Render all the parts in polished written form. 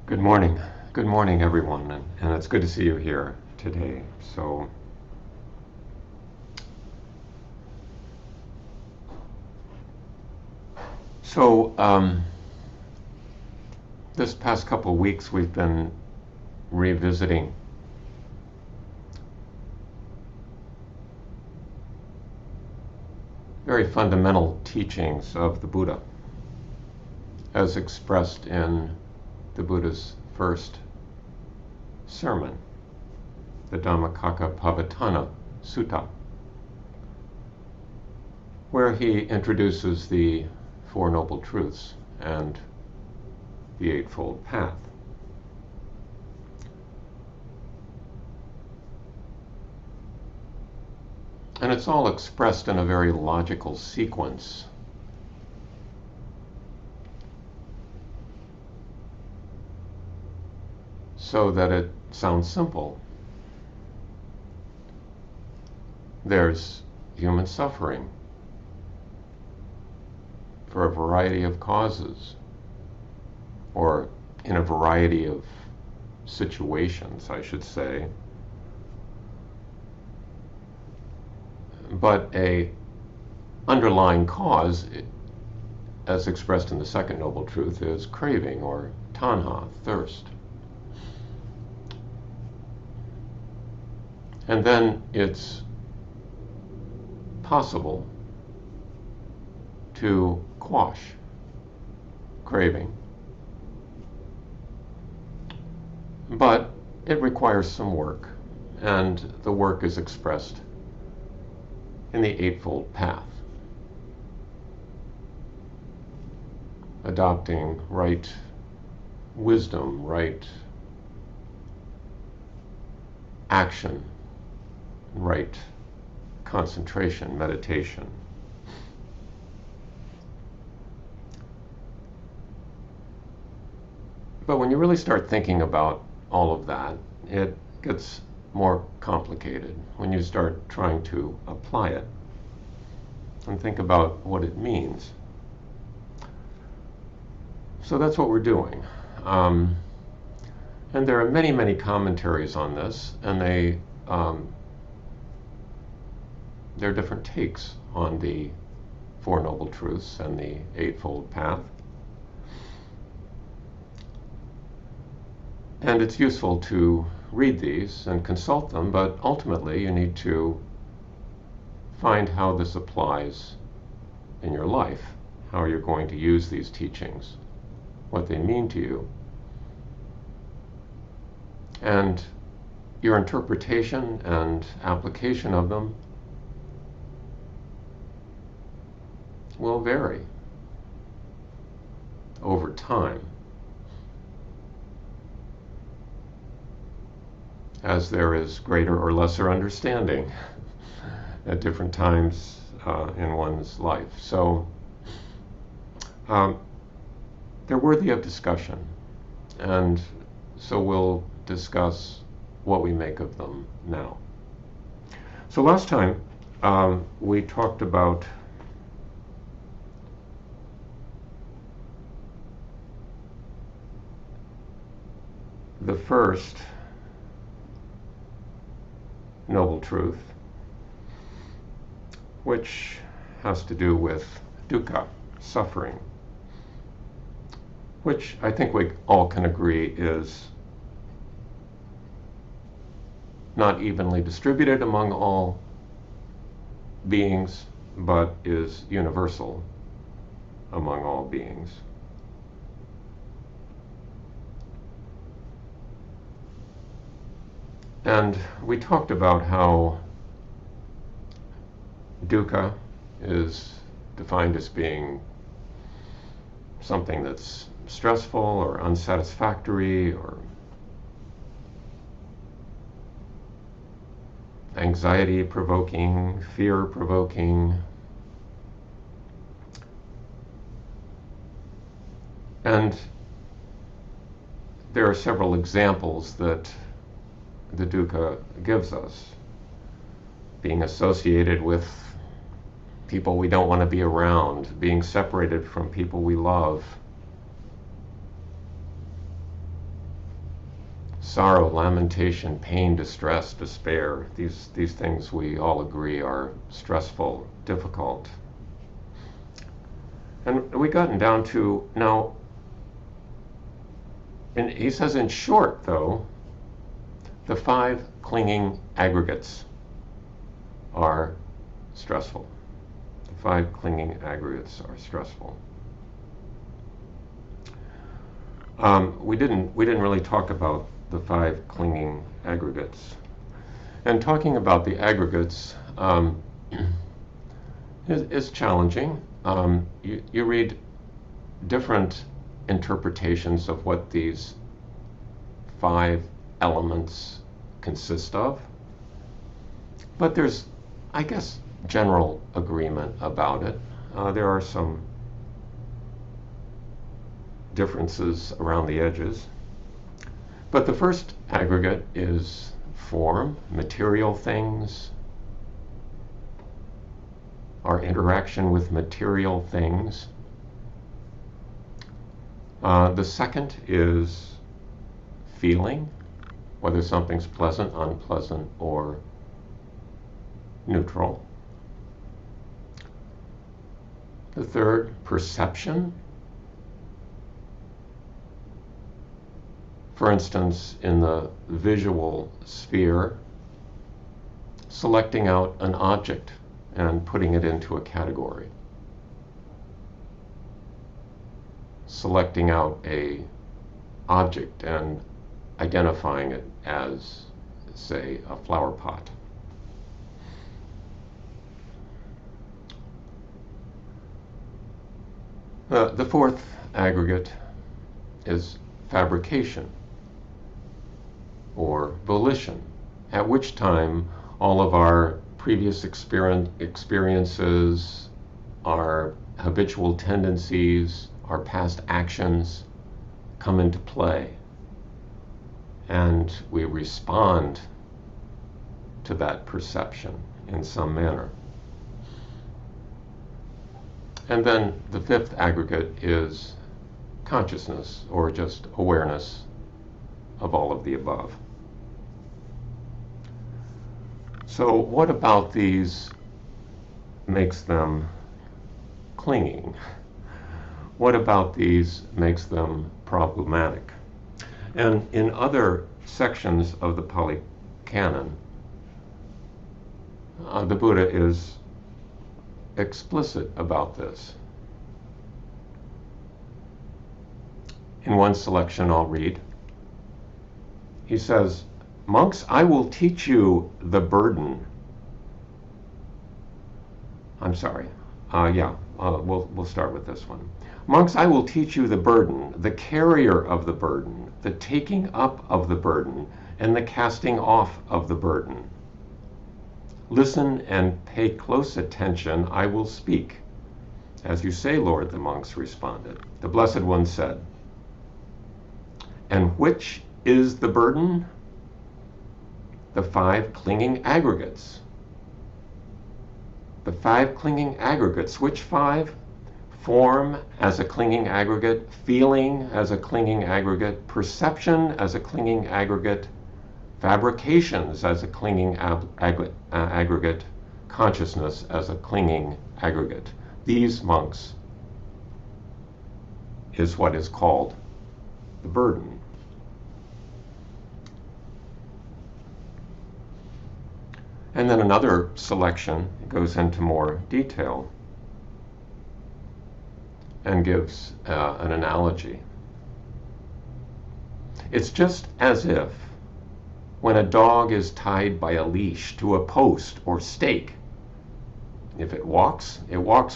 Good morning. Good morning, everyone, and it's good to see you here today. So, this past couple of weeks we've been revisiting very fundamental teachings of the Buddha as expressed in the Buddha's first sermon, the Dhammacakkappavattana Sutta, where he introduces the Four Noble Truths and the Eightfold Path. And it's all expressed in a very logical sequence. So that it sounds simple. There's human suffering for a variety of causes, or in a variety of situations, I should say. But a underlying cause, as expressed in the second noble truth, is craving, or tanha, thirst. And then it's possible to quash craving. But it requires some work, and the work is expressed in the Eightfold Path. Adopting right wisdom, right action, right concentration, meditation. But when you really start thinking about all of that, it gets more complicated when you start trying to apply it and think about what it means. So that's what we're doing. And there are many, many commentaries on this, and there are different takes on the Four Noble Truths and the Eightfold Path. And it's useful to read these and consult them, but ultimately you need to find how this applies in your life, how you're going to use these teachings, what they mean to you. And your interpretation and application of them will vary over time, as there is greater or lesser understanding at different times in one's life. So they're worthy of discussion, and so we'll discuss what we make of them now. So last time we talked about the first noble truth, which has to do with dukkha, suffering, which I think we all can agree is not evenly distributed among all beings, but is universal among all beings. And we talked about how dukkha is defined as being something that's stressful or unsatisfactory or anxiety-provoking, fear-provoking. And there are several examples that the dukkha gives us. Being associated with people we don't want to be around, being separated from people we love, sorrow, lamentation, pain, distress, despair. These things we all agree are stressful, difficult. And we've gotten down to now, and he says in short though, the 5 clinging aggregates are stressful. The 5 clinging aggregates are stressful. We didn't really talk about the 5 clinging aggregates. And talking about the aggregates is challenging. You read different interpretations of what these 5 elements consist of, but there's, I guess, general agreement about it. There are some differences around the edges. But the first aggregate is form, material things, our interaction with material things. The second is feeling, whether something's pleasant, unpleasant, or neutral. The third, perception. For instance, in the visual sphere, selecting out an object and putting it into a category. Selecting out an object and identifying it as, say, a flower pot. The fourth aggregate is fabrication, or volition, at which time all of our previous experiences, our habitual tendencies, our past actions come into play, and we respond to that perception in some manner. And then the fifth aggregate is consciousness, or just awareness of all of the above. So what about these makes them clinging? What about these makes them problematic? And in other sections of the Pali Canon, the Buddha is explicit about this. In one selection I'll read, he says, "Monks, I will teach you the burden." I'm sorry. We'll start with this one. "Monks, I will teach you the burden, the carrier of the burden, the taking up of the burden, and the casting off of the burden. Listen and pay close attention, I will speak." "As you say, Lord," the monks responded. The Blessed One said, "And which is the burden?" "The 5 clinging aggregates." The 5 clinging aggregates. Which 5? Form as a clinging aggregate, feeling as a clinging aggregate, perception as a clinging aggregate, fabrications as a clinging aggregate, consciousness as a clinging aggregate. These, monks, is what is called the burden. And then another selection goes into more detail and gives an analogy. It's just as if when a dog is tied by a leash to a post or stake, if it walks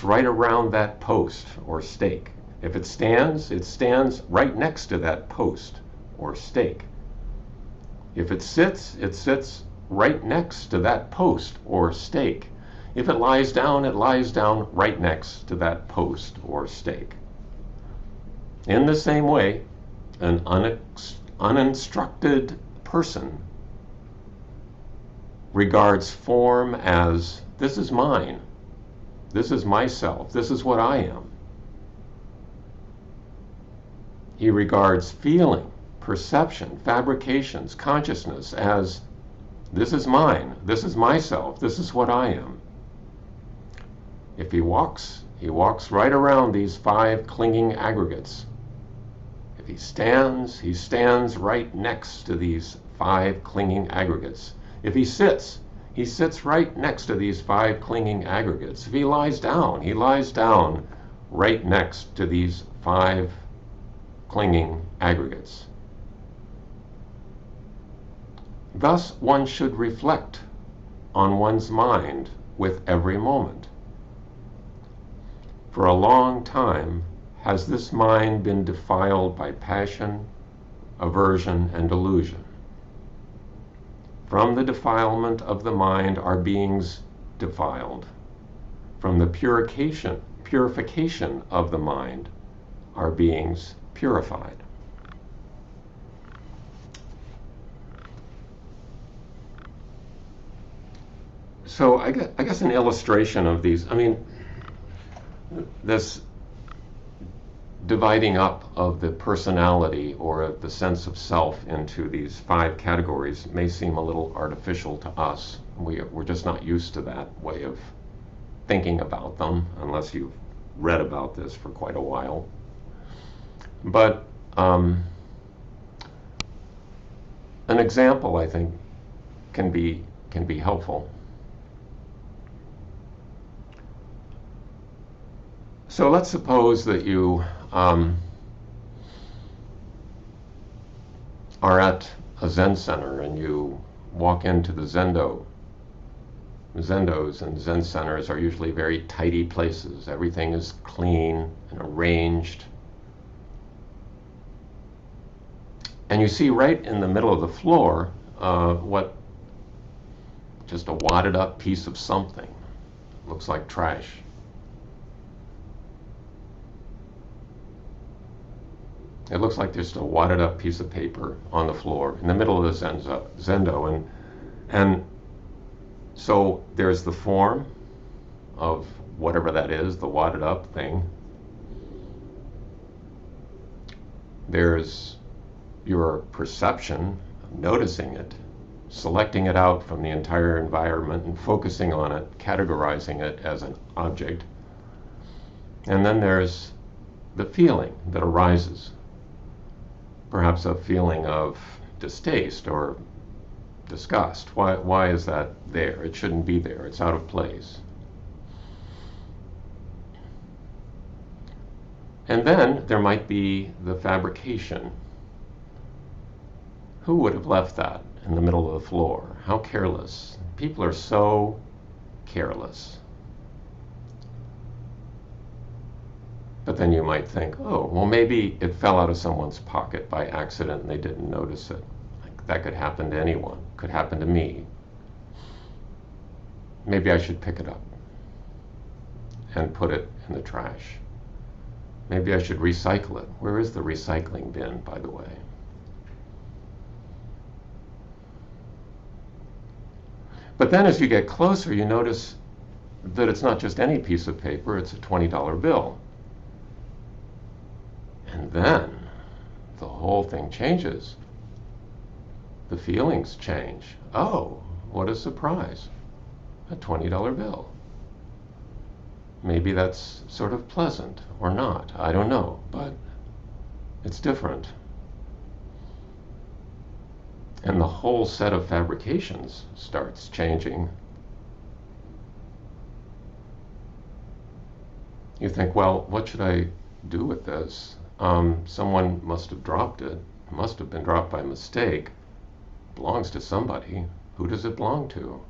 right around that post or stake. If it stands right next to that post or stake. If it sits right next to that post or stake. If it lies down right next to that post or stake. In the same way, an uninstructed person regards form as, this is mine, this is myself, this is what I am. He regards feeling perception, fabrications, consciousness as this is mine, this is myself, this is what I am. If he walks right around these 5 clinging aggregates. If he stands right next to these 5 clinging aggregates. If he sits right next to these 5 clinging aggregates. If he lies down right next to these 5 clinging aggregates. Thus, one should reflect on one's mind with every moment. For a long time, has this mind been defiled by passion, aversion, and delusion? From the defilement of the mind are beings defiled. From the purification of the mind are beings purified. So I guess an illustration of these, this dividing up of the personality or the sense of self into these 5 categories may seem a little artificial to us. We're just not used to that way of thinking about them unless you've read about this for quite a while. But an example, I think, can be helpful. So let's suppose that you are at a Zen center and you walk into the Zendos and Zen centers are usually very tidy places. Everything is clean and arranged. And you see right in the middle of the floor just a wadded up piece of something. Looks like trash. It looks like just a wadded up piece of paper on the floor in the middle of the Zendo. And so there's the form of whatever that is, the wadded up thing. There's your perception of noticing it, selecting it out from the entire environment and focusing on it, categorizing it as an object. And then there's the feeling that arises. Perhaps a feeling of distaste or disgust. Why is that there? It shouldn't be there. It's out of place. And then there might be the fabrication. Who would have left that in the middle of the floor? How careless. People are so careless. But then you might think, oh, well, maybe it fell out of someone's pocket by accident and they didn't notice it. Like, that could happen to anyone. Could happen to me. Maybe I should pick it up and put it in the trash. Maybe I should recycle it. Where is the recycling bin, by the way? But then as you get closer, you notice that it's not just any piece of paper, it's a $20 bill. And then the whole thing changes. The feelings change. Oh, what a surprise. A $20 bill. Maybe that's sort of pleasant or not. I don't know, but it's different. And the whole set of fabrications starts changing. You think, well, what should I do with this? Someone must have dropped it. It must have been dropped by mistake. It belongs to somebody. Who does it belong to?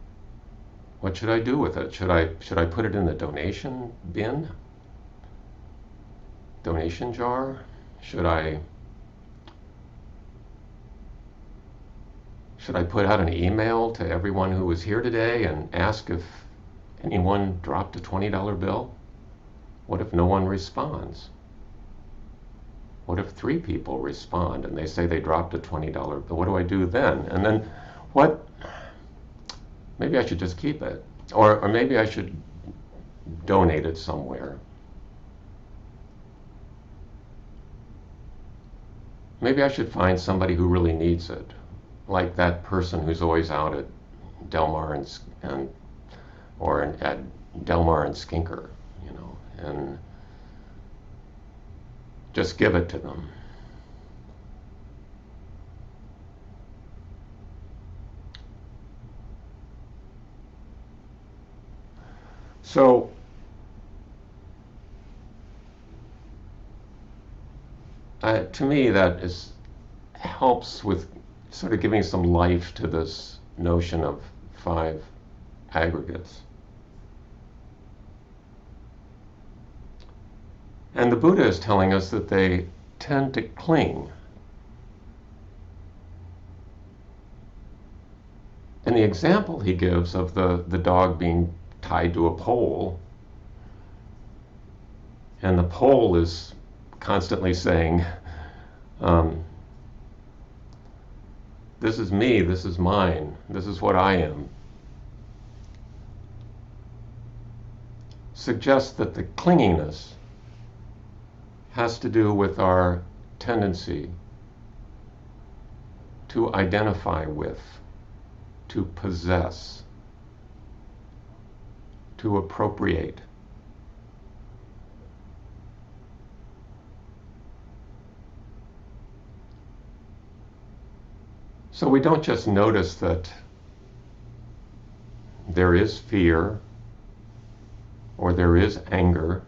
What should I do with it? Should I put it in the donation bin? Donation jar? Should I put out an email to everyone who was here today and ask if anyone dropped a $20 bill? What if no one responds? What if 3 people respond and they say they dropped a $20 bill? What do I do then? And then what? Maybe I should just keep it. Or maybe I should donate it somewhere. maybe I should find somebody who really needs it, like that person who's always out at Del Mar at Del Mar and Skinker, and just give it to them. So to me, that helps with sort of giving some life to this notion of 5 aggregates. And the Buddha is telling us that they tend to cling. And the example he gives of the dog being tied to a pole, and the pole is constantly saying, this is me, this is mine, this is what I am, suggests that the clinginess has to do with our tendency to identify with, to possess, to appropriate. So we don't just notice that there is fear or there is anger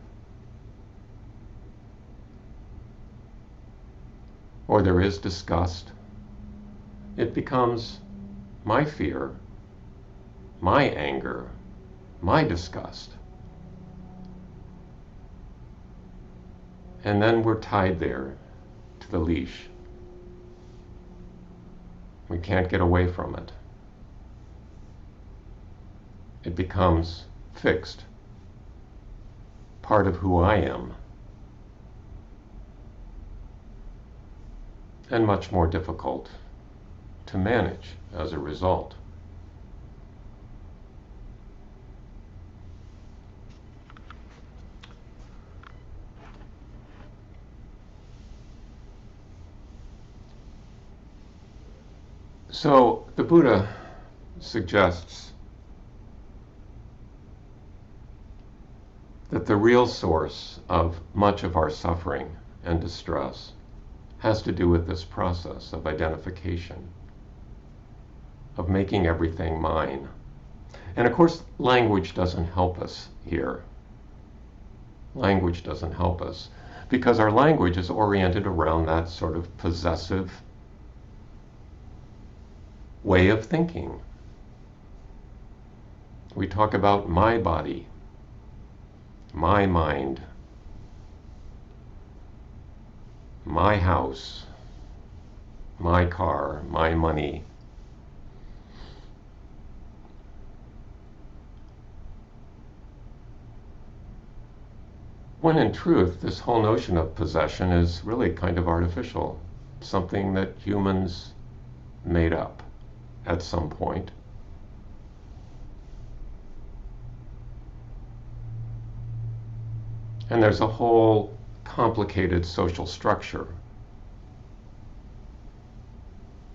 or there is disgust. It becomes my fear, my anger, my disgust. And then we're tied there to the leash. We can't get away from it. It becomes fixed, part of who I am, and much more difficult to manage as a result. So the Buddha suggests that the real source of much of our suffering and distress has to do with this process of identification, of making everything mine. And of course, language doesn't help us here. Language doesn't help us because our language is oriented around that sort of possessive way of thinking. We talk about my body, my mind, my house, my car, my money. When in truth, this whole notion of possession is really kind of artificial, something that humans made up at some point. And there's a whole complicated social structure,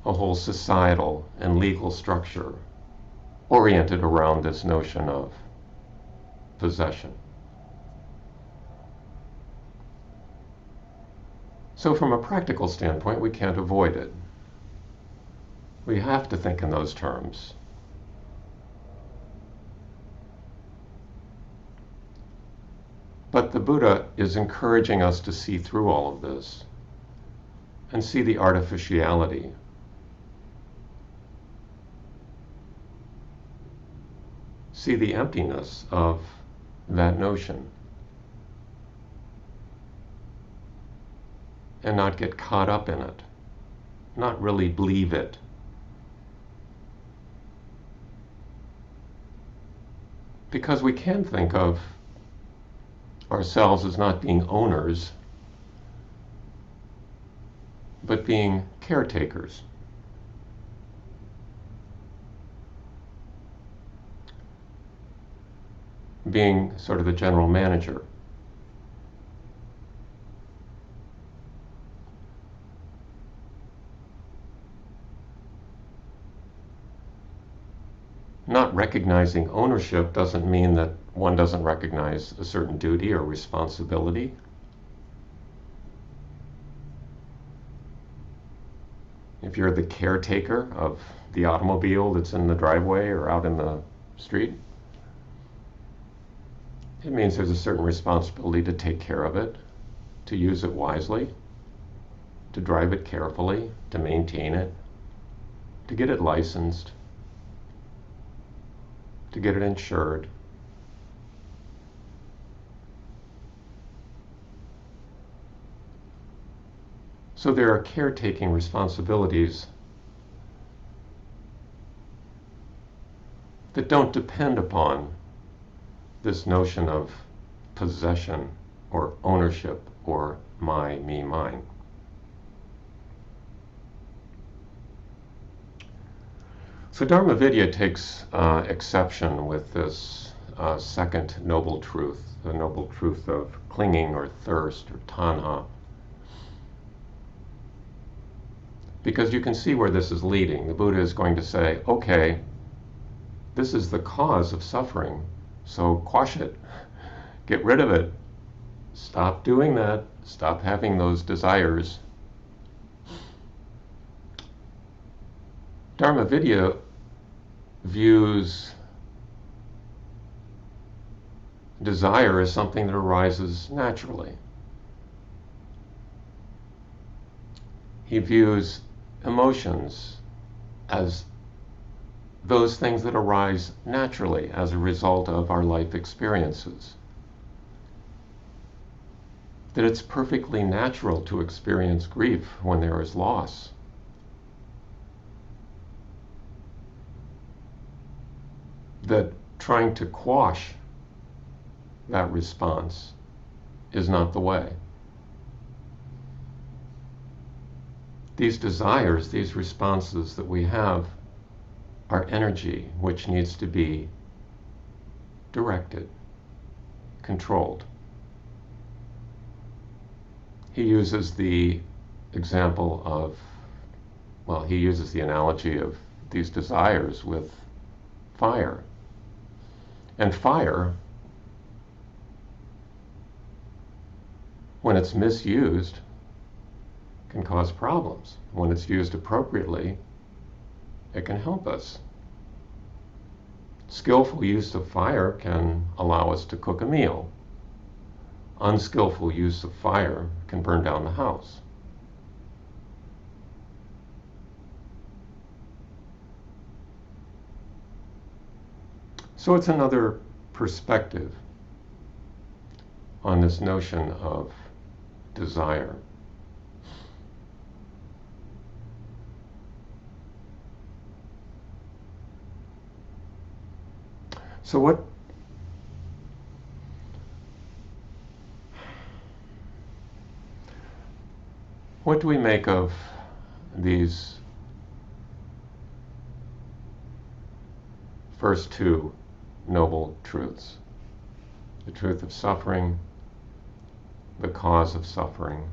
a whole societal and legal structure oriented around this notion of possession. So from a practical standpoint, we can't avoid it. We have to think in those terms. But the Buddha is encouraging us to see through all of this and see the artificiality. See the emptiness of that notion. And not get caught up in it. Not really believe it. Because we can think of ourselves as not being owners, but being caretakers. Being sort of the general manager. not recognizing ownership doesn't mean that one doesn't recognize a certain duty or responsibility. If you're the caretaker of the automobile that's in the driveway or out in the street, it means there's a certain responsibility to take care of it, to use it wisely, to drive it carefully, to maintain it, to get it licensed, to get it insured. So there are caretaking responsibilities that don't depend upon this notion of possession or ownership or my, me, mine. So Dharma Vidya takes exception with this second noble truth, the noble truth of clinging or thirst or tanha. Because you can see where this is leading. The Buddha is going to say, okay, this is the cause of suffering, so quash it, get rid of it, stop doing that, stop having those desires. Dharma Vidya views desire as something that arises naturally. He views emotions as those things that arise naturally as a result of our life experiences. That it's perfectly natural to experience grief when there is loss. That trying to quash that response is not the way. These desires, these responses that we have, are energy which needs to be directed, controlled. He uses the example of, well, he uses the analogy of these desires with fire. And fire, when it's misused, can cause problems. When it's used appropriately, it can help us. Skillful use of fire can allow us to cook a meal. Unskillful use of fire can burn down the house. So it's another perspective on this notion of desire. So what do we make of these first two noble truths? The truth of suffering, the cause of suffering.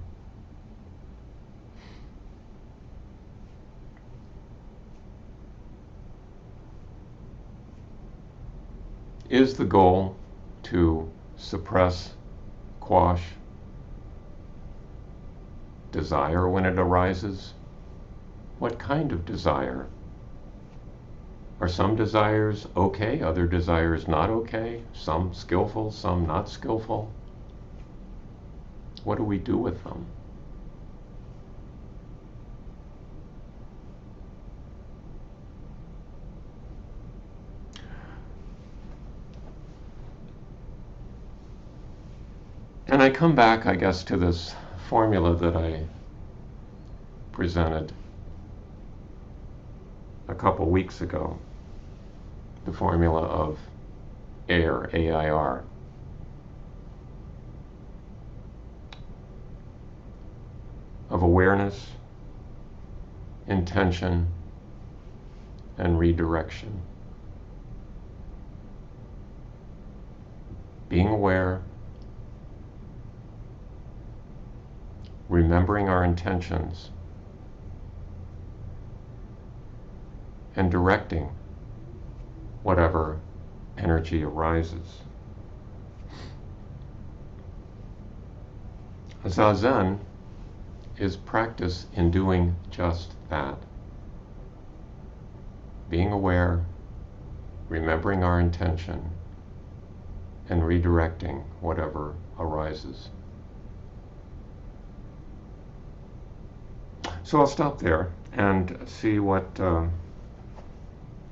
Is the goal to suppress, quash desire when it arises? What kind of desire? Are some desires okay, other desires not okay? Some skillful, some not skillful? What do we do with them? And I come back, I guess, to this formula that I presented a couple weeks ago. The formula of AIR, A-I-R. Of awareness, intention, and redirection. Being aware, remembering our intentions, and directing whatever energy arises. Zazen is practice in doing just that. Being aware, remembering our intention, and redirecting whatever arises. So I'll stop there and see what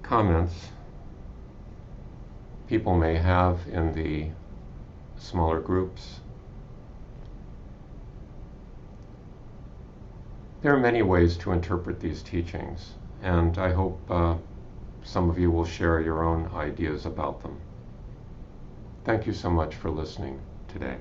comments people may have in the smaller groups. There are many ways to interpret these teachings, and I hope some of you will share your own ideas about them. Thank you so much for listening today.